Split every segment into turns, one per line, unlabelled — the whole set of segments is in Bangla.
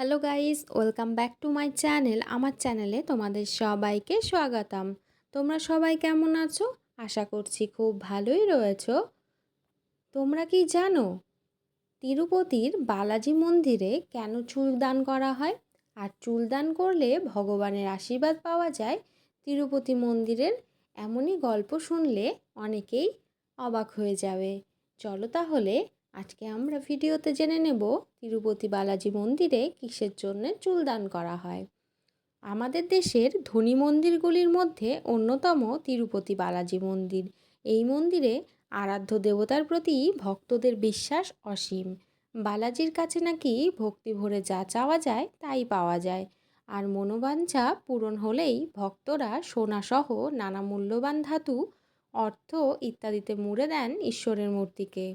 Hello guys, welcome back to my channel. আমার চ্যানেলে তোমাদের সবাইকে স্বাগতম। তোমরা সবাই কেমন আছো? আশা করছি খুব ভালোই রয়েছো। তোমরা কি জানো তিরুপতির বালাজি মন্দিরে কেন চুল দান করা হয়? আর চুল দান করলে ভগবানের আশীর্বাদ পাওয়া যায়। তিরুপতি মন্দিরের এমনই গল্প শুনলে অনেকেই অবাক হয়ে যাবে। চলো তাহলে আজকে আমরা ভিডিওতে জেনে নেব তিরুপতি বালাজি মন্দিরে কিসের জন্য চুল দান করা হয়। আমাদের দেশের ধনী মন্দিরগুলির মধ্যে অন্যতম তিরুপতি বালাজি মন্দির। এই মন্দিরে আরাধ্য দেবতার প্রতি ভক্তদের বিশ্বাস অসীম। বালাজির কাছে নাকি ভক্তি ভরে যা চাওয়া যায় তাই পাওয়া যায়। আর মনোবাঞ্ছা পূরণ হলেই ভক্তরা সোনাসহ নানা মূল্যবান ধাতু, অর্থ ইত্যাদিতে মুড়ে দেন ঈশ্বরের মূর্তিকে।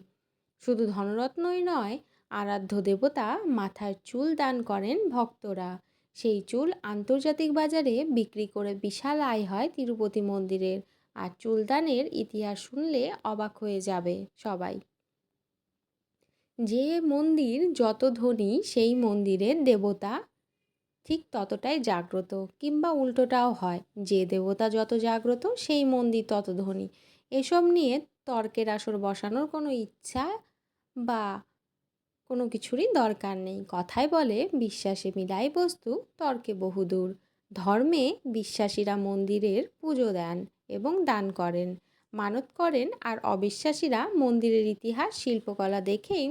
শুধু ধনরত্নই নয়, আরাধ্য দেবতা মাথার চুল দান করেন ভক্তরা। সেই চুল আন্তর্জাতিক বাজারে বিক্রি করে বিশাল আয় হয় তিরুপতি মন্দিরের। আর চুলদানের ইতিহাস শুনলে অবাক হয়ে যাবে সবাই। যে মন্দির যত ধনী সেই মন্দিরের দেবতা ঠিক ততটাই জাগ্রত, কিংবা উল্টোটাও হয়, যে দেবতা যত জাগ্রত সেই মন্দির তত ধনী। এসব নিয়ে তর্কের আসর বসানোর কোনো ইচ্ছা বা কোনো কিছুরই দরকার নেই। কথায় বলে, বিশ্বাসে মিলাই বস্তু, তর্কে বহুদূর। ধর্মে বিশ্বাসীরা মন্দিরের পুজো দেন এবং দান করেন, মানত করেন। আর অবিশ্বাসীরা মন্দিরের ইতিহাস, শিল্পকলা দেখেই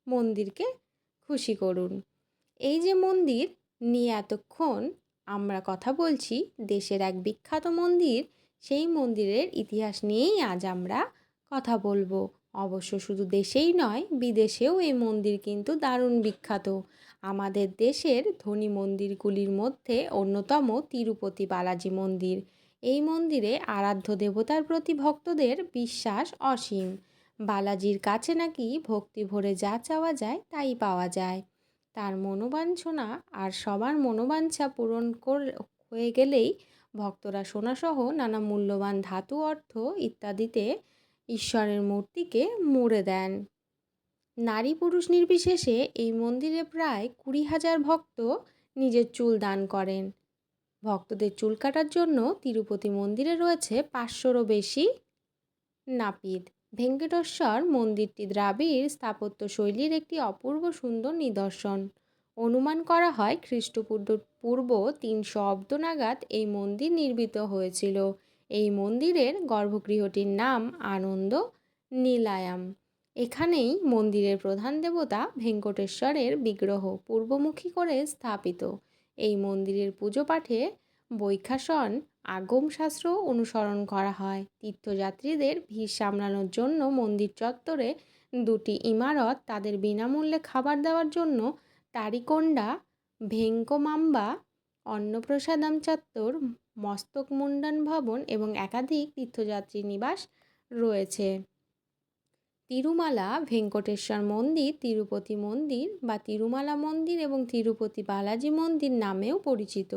মন্দিরকে খুশি করুন। এই যে মন্দির নিয়ে এতক্ষণ আমরা কথা বলছি, দেশের এক বিখ্যাত মন্দির, সেই মন্দিরের ইতিহাস নিয়েই আজ আমরা কথা বলবো। অবশ্য শুধু দেশেই নয়, বিদেশেও এই মন্দির কিন্তু দারুণ বিখ্যাত। আমাদের দেশের ধনী মন্দিরগুলির মধ্যে অন্যতম তিরুপতি বালাজি মন্দির। এই মন্দিরে আরাধ্য দেবতার প্রতি ভক্তদের বিশ্বাস অসীম। বালাজির কাছে নাকি ভক্তি ভরে যা চাওয়া যায় তাই পাওয়া যায়। তার মনোবাঞ্ছনা আর সবার মনোবাঞ্ছা পূরণ হয়ে গেলেই ভক্তরা সোনাসহ নানা মূল্যবান ধাতু, অর্থ ইত্যাদিতে ঈশ্বরের মূর্তিকে মুড়ে দেন। নারী পুরুষ নির্বিশেষে এই মন্দিরে প্রায় 20,000 ভক্ত নিজের চুল দান করেন। ভক্তদের চুল কাটার জন্য তিরুপতি মন্দিরে রয়েছে 500রও বেশি নাপিত। ভেঙ্কটেশ্বর মন্দিরটি দ্রাবিড় স্থাপত্য শৈলীর একটি অপূর্ব সুন্দর নিদর্শন। অনুমান করা হয় খ্রিস্টপূর্ব 300 অব্দ নাগাদ এই মন্দির নির্মিত হয়েছিল। এই মন্দিরের গর্ভগৃহটির নাম আনন্দ নীলায়াম। এখানেই মন্দিরের প্রধান দেবতা ভেঙ্কটেশ্বরের বিগ্রহ পূর্বমুখী করে স্থাপিত। এই মন্দিরের পুজো পাঠে বৈখাসন আগম শাস্ত্র অনুসরণ করা হয়। তীর্থযাত্রীদের ভিড় সামলানোর জন্য মন্দির চত্বরে 2টি ইমারত, তাদের বিনামূল্যে খাবার দেওয়ার জন্য তারিকোন্ডা, ভেঙ্কমাম্বা, অন্নপ্রসাদম চত্বর, মস্তক মুন্ডন ভবন এবং একাধিক তীর্থযাত্রী নিবাস রয়েছে। তিরুমালা ভেঙ্কটেশ্বর মন্দির, তিরুপতি মন্দির বা তিরুমালা মন্দির এবং তিরুপতি বালাজি মন্দির নামেও পরিচিত।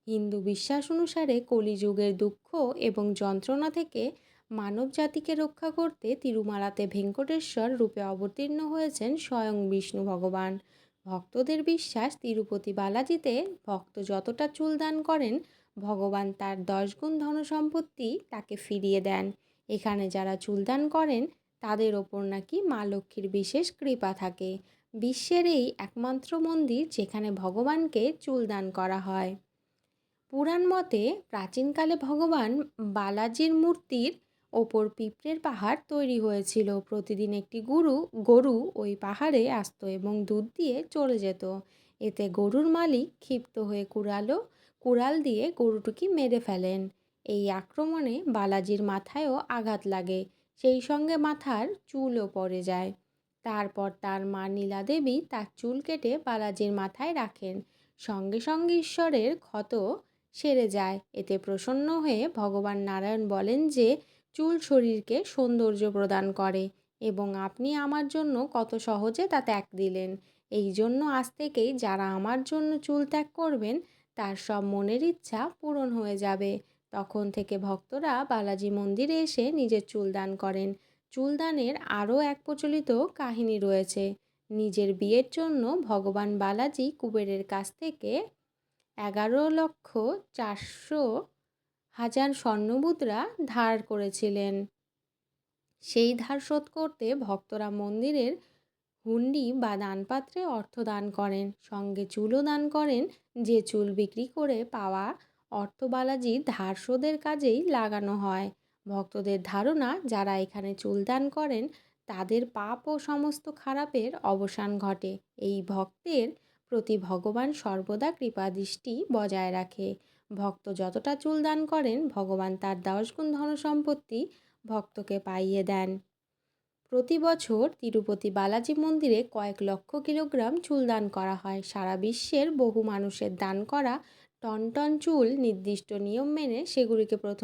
হিন্দু বিশ্বাস অনুসারে কলিযুগের দুঃখ এবং যন্ত্রণা থেকে মানব জাতিকে রক্ষা করতে তিরুমালাতে ভেঙ্কটেশ্বর রূপে অবতীর্ণ হয়েছেন স্বয়ং বিষ্ণু ভগবান। ভক্তদের বিশ্বাস, তিরুপতি বালাজিতে ভক্ত যতটা চুল দান করেন, ভগবান তার 10 গুণ ধনসম্পত্তি তাকে ফিরিয়ে দেন। এখানে যারা চুল দান করেন তাদের ওপর নাকি মা লক্ষ্মীর বিশেষ কৃপা থাকে। বিশ্বের এই একমাত্র মন্দির যেখানে ভগবানকে চুল দান করা হয়। পুরাণ মতে প্রাচীনকালে ভগবান বালাজির মূর্তির ওপর পিঁপড়ের পাহাড় তৈরি হয়েছিল। প্রতিদিন একটি গরু ওই পাহাড়ে আসতো এবং দুধ দিয়ে চলে যেত। এতে গরুর মালিক ক্ষিপ্ত হয়ে কুড়াল দিয়ে গরুটিকে মেরে ফেলেন। এই আক্রমণে বালাজির মাথায়ও আঘাত লাগে, সেই সঙ্গে মাথার চুলও পড়ে যায়। তারপর তার মা নীলা দেবী তার চুল কেটে বালাজির মাথায় রাখেন। সঙ্গে সঙ্গে ঈশ্বরের ক্ষত সেরে যায়। এতে প্রসন্ন হয়ে ভগবান নারায়ণ বলেন যে চুল শরীরকে সৌন্দর্য প্রদান করে এবং আপনি আমার জন্য কত সহজে তা ত্যাগ দিলেন। এই জন্য আজ থেকেই যারা আমার জন্য চুল ত্যাগ করবেন তার সব মনের ইচ্ছা পূরণ হয়ে যাবে। তখন থেকে ভক্তরা বালাজি মন্দিরে এসে নিজের চুল দান করেন। চুল দানের আরও এক প্রচলিত কাহিনী রয়েছে। নিজের বিয়ের জন্য ভগবান বালাজি কুবেরের কাছ থেকে 11,400,000 স্বর্ণমুদ্রা ধার করেছিলেন। সেই ধার শোধ করতে ভক্তরা মন্দিরের হুন্ডি বা দানপাত্রে অর্থ দান করেন, সঙ্গে চুলও দান করেন। যে চুল বিক্রি করে পাওয়া অর্থ বালাজির ধার শোধের কাজেই লাগানো হয়। ভক্তদের ধারণা, যারা এখানে চুল দান করেন তাদের পাপ ও সমস্ত খারাপের অবসান ঘটে। এই ভক্তের প্রতি ভগবান সর্বদা কৃপাদৃষ্টি বজায় রাখে। ভক্ত যতটা চুল দান করেন, ভগবান তার 10 গুণ ধনসম্পত্তি ভক্তকে পাইয়ে দেন। প্রতি বছর তিরুপতি বালাজি মন্দিরে কয়েক লক্ষ কিলোগ্রাম চুল দান করা হয়। সারা বিশ্বের বহু মানুষের দান করা টন টন চুল নির্দিষ্ট নিয়ম মেনে সেগুলিকে প্রথম